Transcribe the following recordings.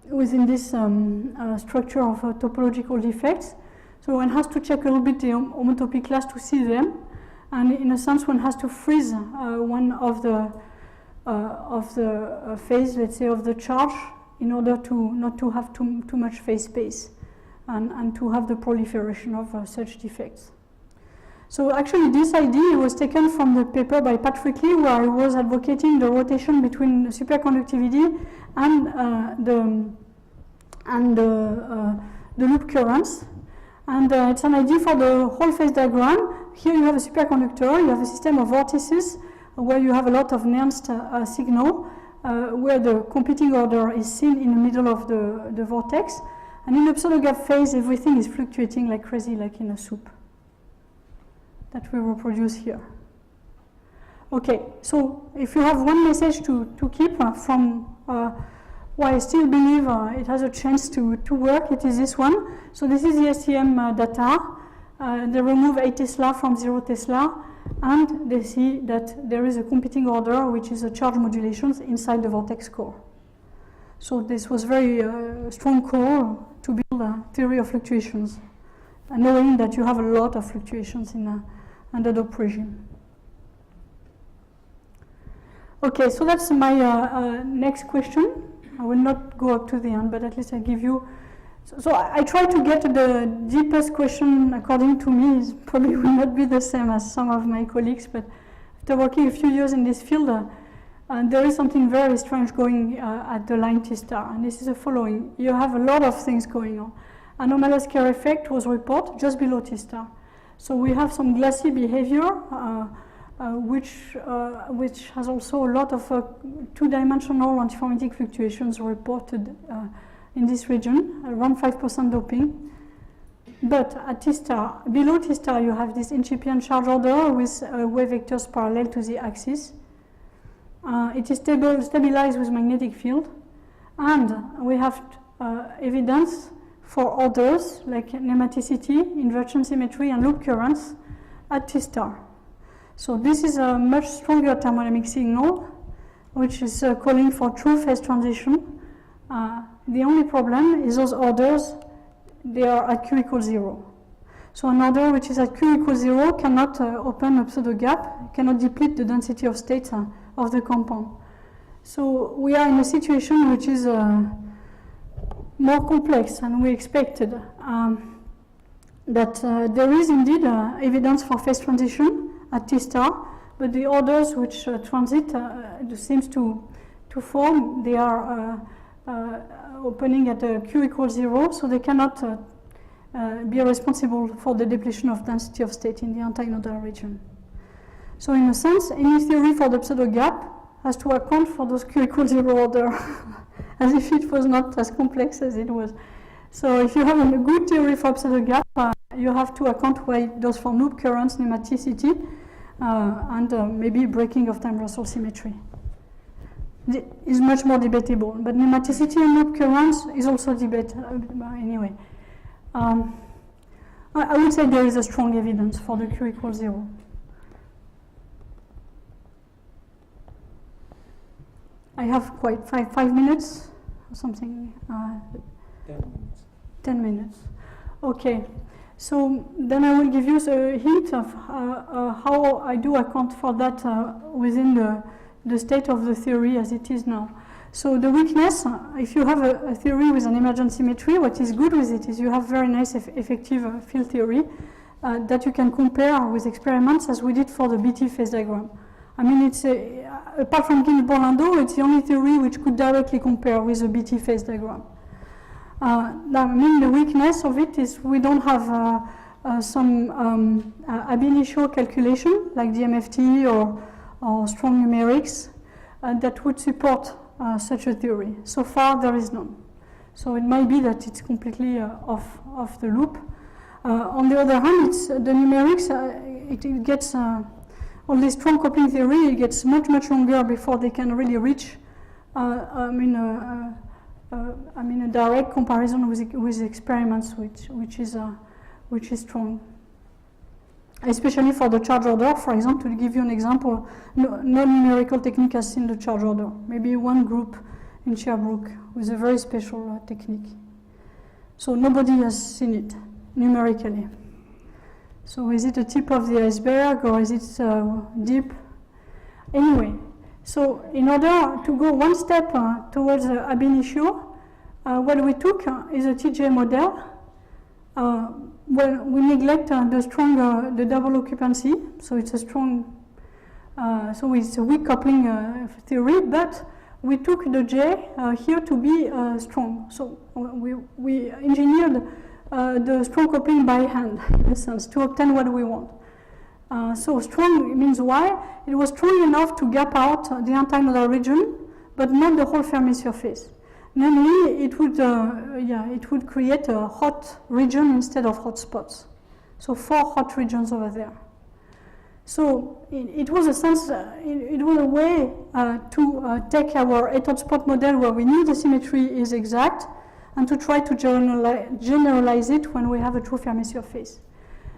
within this structure of topological defects. So one has to check a little bit the homotopy class to see them, and in a sense one has to freeze one of the phase, let's say, of the charge, in order to not to have too much phase space, and to have the proliferation of such defects. So actually this idea was taken from the paper by Patrick Lee, where he was advocating the rotation between superconductivity and the loop currents. And it's an idea for the whole phase diagram. Here you have a superconductor, you have a system of vortices where you have a lot of Nernst signal, where the competing order is seen in the middle of the vortex. And in the pseudogap phase, everything is fluctuating like crazy, like in a soup, that we reproduce here. Okay, so if you have one message to keep from why I still believe it has a chance to work, it is this one. So this is the SEM data. They remove 8 Tesla from 0 Tesla, and they see that there is a competing order, which is a charge modulations inside the vortex core. So this was very strong core to build a theory of fluctuations, knowing that you have a lot of fluctuations in under the regime. Okay, so that's my next question. I will not go up to the end, but at least I give you. So I try to get to the deepest question, according to me, is probably will not be the same as some of my colleagues, but after working a few years in this field, there is something very strange going at the line T-star, and this is the following. You have a lot of things going on. Anomalous Kerr effect was reported just below T-star. So we have some glassy behavior, which has also a lot of two-dimensional antiformatic fluctuations reported in this region, around 5% doping. But at T-star, below T-star, you have this incipient charge order with wave vectors parallel to the axis. It is stabilized with magnetic field, and we have evidence for orders like nematicity, inversion symmetry, and loop currents at T-star. So this is a much stronger thermodynamic signal, which is calling for true phase transition. The only problem is those orders, they are at Q equals 0. So an order which is at Q equals 0 cannot open a pseudo gap, cannot deplete the density of states of the compound. So we are in a situation which is more complex than we expected. That there is indeed evidence for phase transition at T-star, but the orders which transit seems to form, they are opening at Q equals 0, so they cannot be responsible for the depletion of density of state in the antinodal region. So in a sense, any theory for the pseudo gap has to account for those Q equals 0 order, as if it was not as complex as it was. So if you have a good theory for pseudo gap, you have to account for those for loop currents, nematicity, and maybe breaking of time Russell symmetry. Is much more debatable, but nematicity and loop currents is also debatable anyway. I would say there is a strong evidence for the Q equals 0. I have quite 5 minutes or something. 10 minutes. 10 minutes. Okay. So then I will give you a hint of how I do account for that within the state of the theory as it is now. So the weakness, if you have a theory with an emergent symmetry, what is good with it is you have very nice effective field theory that you can compare with experiments as we did for the BT phase diagram. I mean, it's apart from Ginsburg-Landau, it's the only theory which could directly compare with the BT phase diagram. I mean, the weakness of it is we don't have some ab initio calculation like DMFT or strong numerics that would support such a theory. So far, there is none. So it might be that it's completely off the loop. On the other hand, it's the numerics. It gets all this strong coupling theory. It gets much longer before they can really reach. I mean, a direct comparison with experiments, which is strong. especially for the charge order. For example, to give you an example, no numerical technique has seen the charge order. Maybe one group in Sherbrooke with a very special technique. So nobody has seen it numerically. So is it a tip of the iceberg or is it deep? Anyway, so in order to go one step towards ab initio, what we took is a TJ model. Well, we neglect the double occupancy, so it's a strong, so it's a weak coupling theory, but we took the J here to be strong. So we engineered the strong coupling by hand, in a sense, to obtain what we want. So strong means why? It was strong enough to gap out the antinodal region, but not the whole Fermi surface. Namely, it would create a hot region instead of hot spots. So 4 hot regions over there. So it was it was a way to take our 8 hotspot model where we knew the symmetry is exact, and to try to generalize it when we have a true Fermi surface.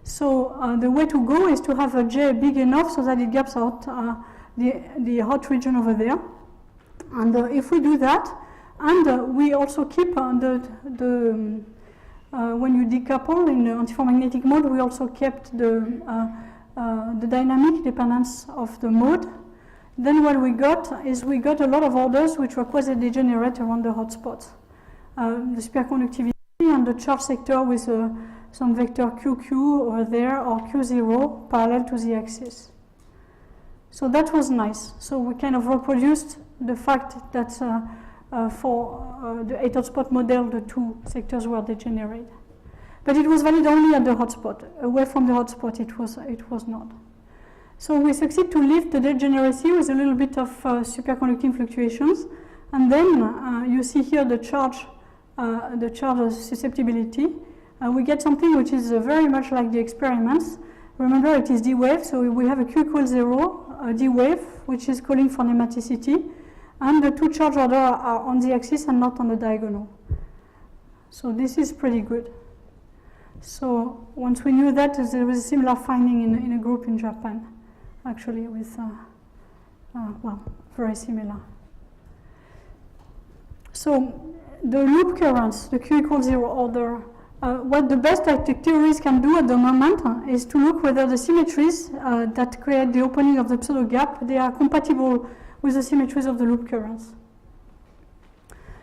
So the way to go is to have a J big enough so that it gaps out the hot region over there. And if we do that, and we also keep when you decouple in the antiferromagnetic mode, we also kept the dynamic dependence of the mode. Then what we got is we got a lot of orders which were quasi-degenerate around the hotspots. The superconductivity and the charge sector with some vector QQ over there or Q0 parallel to the axis. So that was nice. So we kind of reproduced the fact that for the 8 hotspot model, the 2 sectors were degenerate. But it was valid only at the hotspot. Away from the hotspot, it was not. So we succeed to lift the degeneracy with a little bit of superconducting fluctuations. And then you see here the charge susceptibility. We get something which is very much like the experiments. Remember, it is D wave, so we have a Q equals 0, D wave, which is calling for nematicity. And the 2 charge orders are on the axis and not on the diagonal. So this is pretty good. So once we knew that, there was a similar finding in a group in Japan, actually, with, well, very similar. So the loop currents, the Q equals 0 order, what the best theories can do at the moment is to look whether the symmetries that create the opening of the pseudo gap, they are compatible with the symmetries of the loop currents.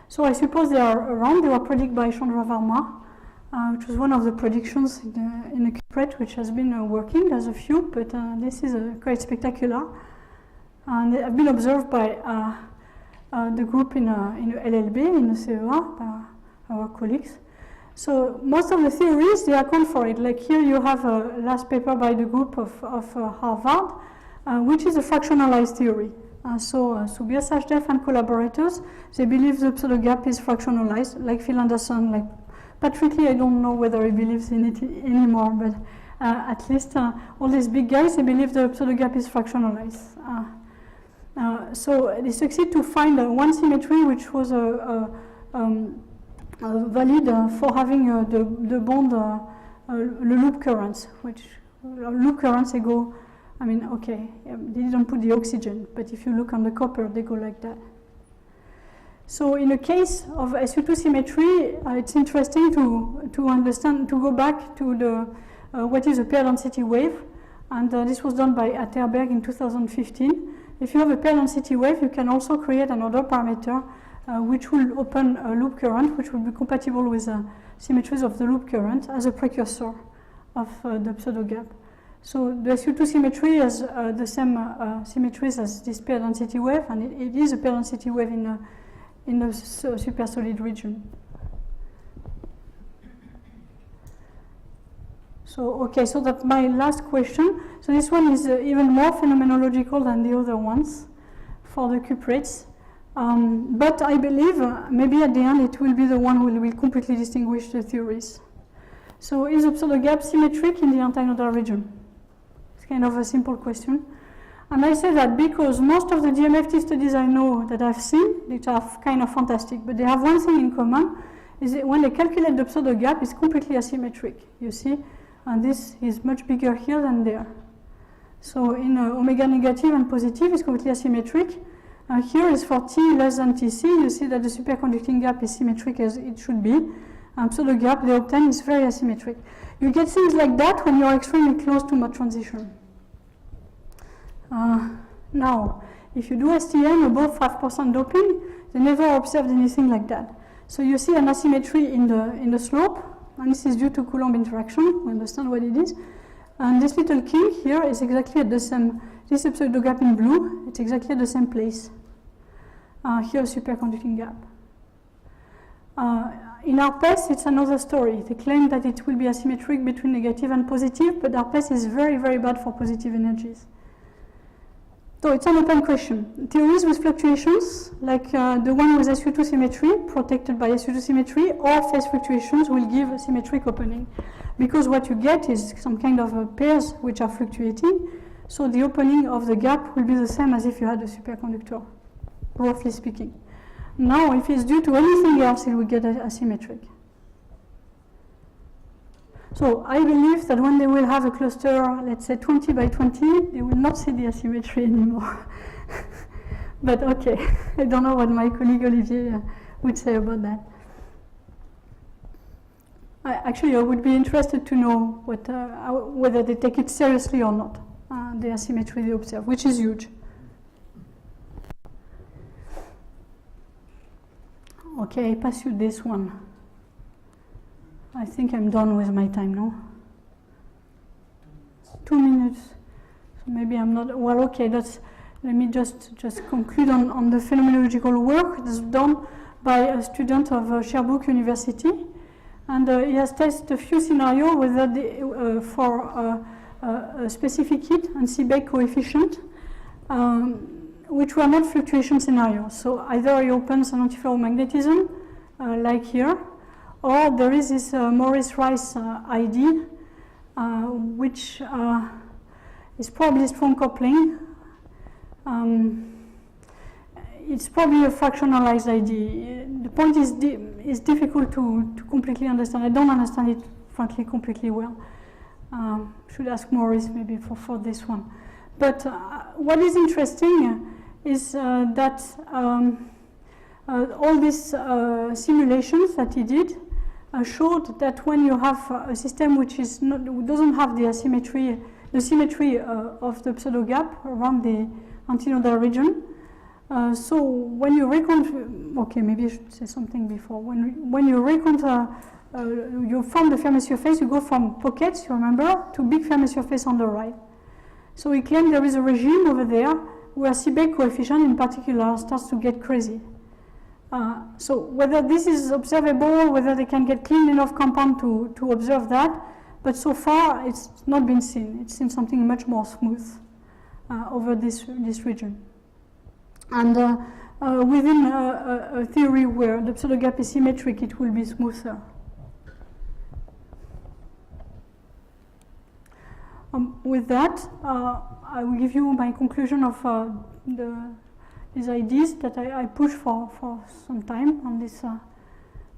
So I suppose they are around. They were predicted by Chandra Varma, which was one of the predictions in the QPret, which has been working. There's a few, but this is quite spectacular. And they have been observed by the group in LLB, in the CEA, by our colleagues. So most of the theories, they account for it. Like here you have a last paper by the group of Harvard, which is a fractionalized theory. So Subir Sachdev and collaborators, they believe the pseudo gap is fractionalized, like Phil Anderson. Like Patrick Lee, I don't know whether he believes in it anymore, but at least all these big guys, they believe the pseudo gap is fractionalized. So they succeed to find one symmetry which was valid for having the bond, the loop currents, which loop currents, they go, I mean, okay, they didn't put the oxygen, but if you look on the copper, they go like that. So in the case of SU2 symmetry, it's interesting to understand, to go back to the what is a pair density wave, and this was done by Atterberg in 2015. If you have a pair density wave, you can also create another parameter which will open a loop current, which will be compatible with the symmetries of the loop current as a precursor of the pseudo gap. So the SU2 symmetry has the same symmetries as this pair density wave, and it is a pair density wave in the supersolid region. So, okay, so that's my last question. So this one is even more phenomenological than the other ones for the cuprates. But I believe maybe at the end it will be the one who will completely distinguish the theories. So is the pseudo gap symmetric in the antinodal region? It's kind of a simple question. And I say that because most of the DMFT studies I know that I've seen, which are kind of fantastic, but they have one thing in common, is that when they calculate the pseudo gap, it's completely asymmetric. You see, and this is much bigger here than there. So in omega negative and positive, it's completely asymmetric. Here is for T less than Tc, you see that the superconducting gap is symmetric as it should be. So the gap they obtain is very asymmetric. You get things like that when you're extremely close to mode transition. Now, if you do STM above 5% doping, they never observed anything like that. So you see an asymmetry in the slope, and this is due to Coulomb interaction. We understand what it is. And this little kink here is exactly at the same, this is pseudo gap in blue, it's exactly at the same place. Here a superconducting gap. In ARPES, it's another story. They claim that it will be asymmetric between negative and positive, but ARPES is very, very bad for positive energies. So it's an open question. Theories with fluctuations, like the one with SU2 symmetry, protected by SU2 symmetry, or phase fluctuations will give a symmetric opening. Because what you get is some kind of pairs which are fluctuating, so the opening of the gap will be the same as if you had a superconductor, roughly speaking. Now, if it's due to anything else, it will get asymmetric. So I believe that when they will have a cluster, let's say 20 by 20, they will not see the asymmetry anymore. But okay, I don't know what my colleague Olivier would say about that. Actually, I would be interested to know what, whether they take it seriously or not, the asymmetry they observe, which is huge. Okay, I pass you this one. I think I'm done with my time now. 2 minutes. So maybe I'm not, well, okay, let me just conclude on the phenomenological work that's done by a student of Sherbrooke University. And he has tested a few scenarios whether for a specific heat and Seebeck coefficient, which were not fluctuation scenarios. So either he opens an antiferromagnetism, like here, or there is this Morris-Rice ID, which is probably strong coupling. It's probably a fractionalized ID. The point is difficult to completely understand. I don't understand it, frankly, completely well. Should ask Morris maybe for this one. But what is interesting is that all these simulations that he did showed that when you have a system which is doesn't have the symmetry of the pseudo gap around the antinodal region. So when you reconfigure, okay, maybe I should say something before. When you reconfigure, you form the Fermi surface, you go from pockets, you remember, to big Fermi surface on the right. So we claim there is a regime over there where Seebeck coefficient in particular starts to get crazy. So whether this is observable, whether they can get clean enough compound to observe that, but so far it's not been seen. It's seen something much more smooth over this region. And within a theory where the pseudo gap is symmetric, it will be smoother. With that, I will give you my conclusion of these ideas that I pushed for some time on this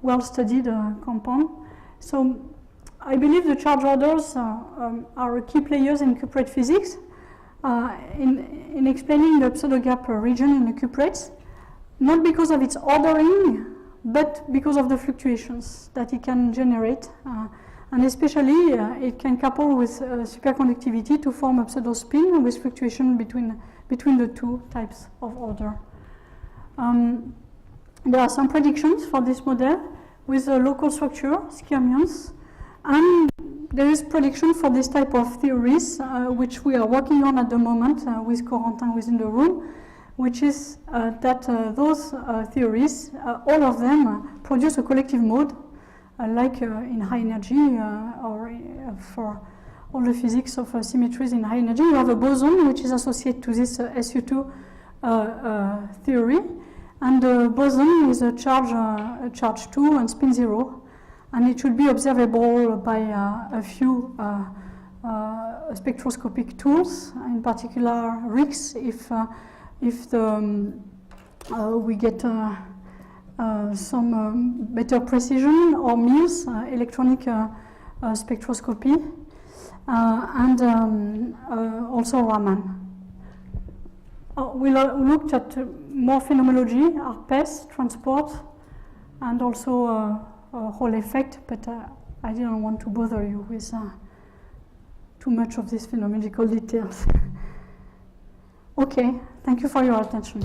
well-studied compound. So I believe the charge orders are key players in cuprate physics in explaining the pseudo-gap region in the cuprates, not because of its ordering, but because of the fluctuations that it can generate. And especially, it can couple with superconductivity to form a pseudo-spin with fluctuation between the two types of order. There are some predictions for this model with a local structure, skyrmions, and there is prediction for this type of theories, which we are working on at the moment with Corentin within the room, which is that those theories, all of them produce a collective mode, like in high energy or for all the physics of symmetries in high energy. You have a boson which is associated to this SU2 theory, and the boson is a charge 2 and spin 0, and it should be observable by a few spectroscopic tools, in particular RIX, if we get some better precision, or MIRS, electronic spectroscopy. and also Raman. We looked at more phenomenology, ARPES, transport, and also Hall effect, but I didn't want to bother you with too much of these phenomenological details. Okay, thank you for your attention.